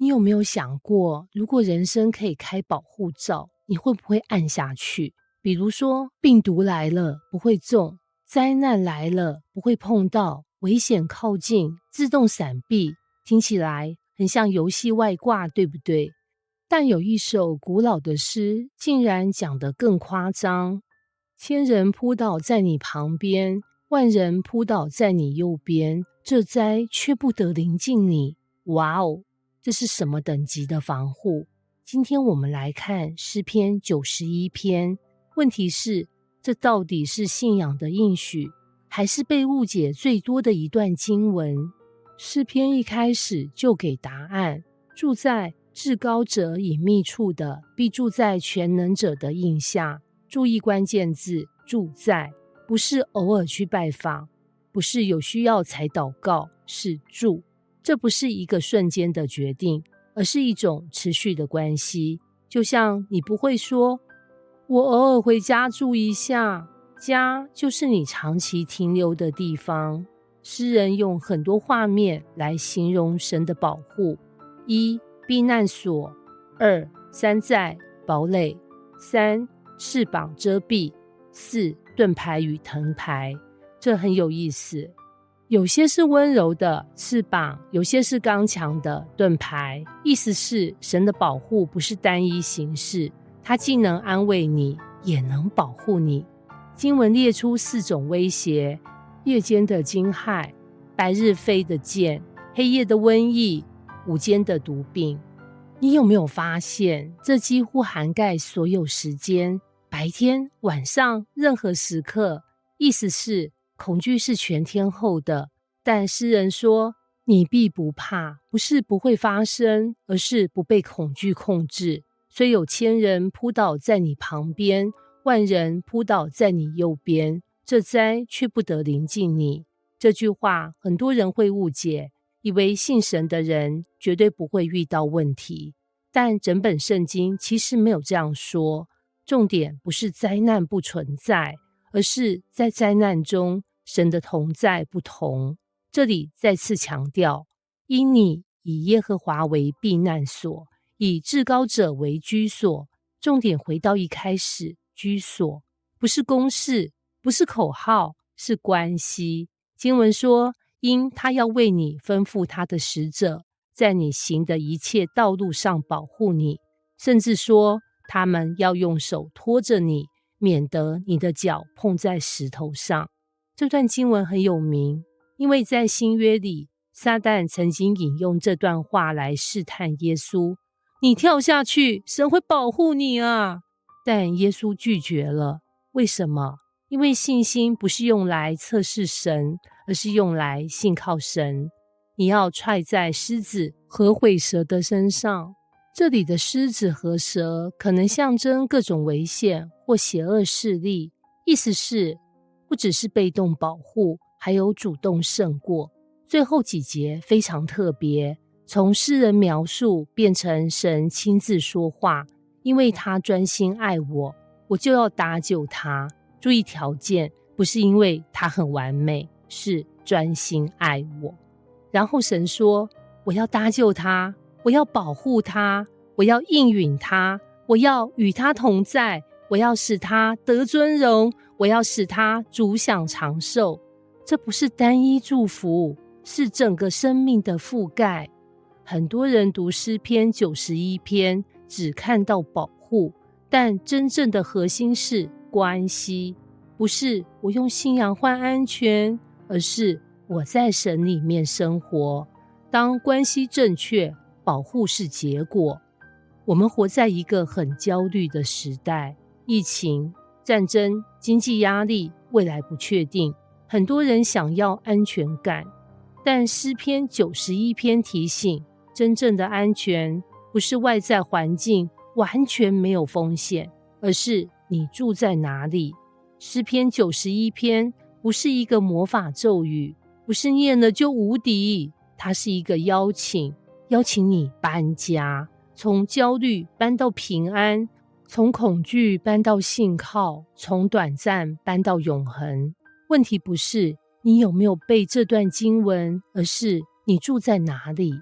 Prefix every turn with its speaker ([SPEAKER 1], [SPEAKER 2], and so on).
[SPEAKER 1] 你有没有想过，如果人生可以开保护罩，你会不会按下去？比如说，病毒来了不会中，灾难来了不会碰到，危险靠近自动闪避，听起来很像游戏外挂，对不对？但有一首古老的诗，竟然讲得更夸张：千人扑倒在你旁边，万人扑倒在你右边，这灾却不得临近你。哇哦！这是什么等级的防护？今天我们来看诗篇91篇。问题是，这到底是信仰的应许，还是被误解最多的一段经文？诗篇一开始就给答案：住在至高者隐秘处的，必住在全能者的荫下。注意关键字，住在，不是偶尔去拜访，不是有需要才祷告，是住。这不是一个瞬间的决定，而是一种持续的关系。就像你不会说，我偶尔回家住一下，家就是你长期停留的地方。诗人用很多画面来形容神的保护：一、避难所；二、山寨、堡垒；三、翅膀遮蔽；四、盾牌与藤牌。这很有意思。有些是温柔的翅膀，有些是刚强的盾牌。意思是，神的保护不是单一形式，它既能安慰你，也能保护你。经文列出4种威胁：夜间的惊骇，白日飞的箭，黑夜的瘟疫，午间的毒病。你有没有发现，这几乎涵盖所有时间，白天、晚上，任何时刻。意思是，恐惧是全天候的，但诗人说，你必不怕，不是不会发生，而是不被恐惧控制。虽有千人扑倒在你旁边，万人扑倒在你右边，这灾却不得临近你。这句话很多人会误解，以为信神的人绝对不会遇到问题，但整本圣经其实没有这样说。重点不是灾难不存在，而是在灾难中神的同在不同。这里再次强调，因你以耶和华为避难所，以至高者为居所。重点回到一开始，居所不是公式，不是口号，是关系。经文说，因他要为你吩咐他的使者，在你行的一切道路上保护你，甚至说他们要用手托着你，免得你的脚碰在石头上。这段经文很有名，因为在新约里，撒旦曾经引用这段话来试探耶稣，你跳下去，神会保护你啊！但耶稣拒绝了。为什么？因为信心不是用来测试神，而是用来信靠神。你要踹在狮子和虺蛇的身上。这里的狮子和蛇可能象征各种危险或邪恶势力，意思是不只是被动保护，还有主动胜过。最后几节非常特别，从诗人描述变成神亲自说话，因为他专心爱我，我就要搭救他。注意条件，不是因为他很完美，是专心爱我。然后神说，我要搭救他，我要保护他，我要应允他，我要与他同在，我要使他得尊荣，我要使他主享长寿。这不是单一祝福，是整个生命的覆盖。很多人读诗篇91篇只看到保护，但真正的核心是关系，不是我用信仰换安全，而是我在神里面生活。当关系正确，保护是结果。我们活在一个很焦虑的时代，疫情、战争、经济压力，未来不确定，很多人想要安全感。但诗篇91篇提醒，真正的安全不是外在环境完全没有风险，而是你住在哪里。诗篇91篇不是一个魔法咒语，不是念了就无敌，它是一个邀请你搬家，从焦虑搬到平安，从恐惧搬到信靠，从短暂搬到永恒。问题不是你有没有背这段经文，而是你住在哪里。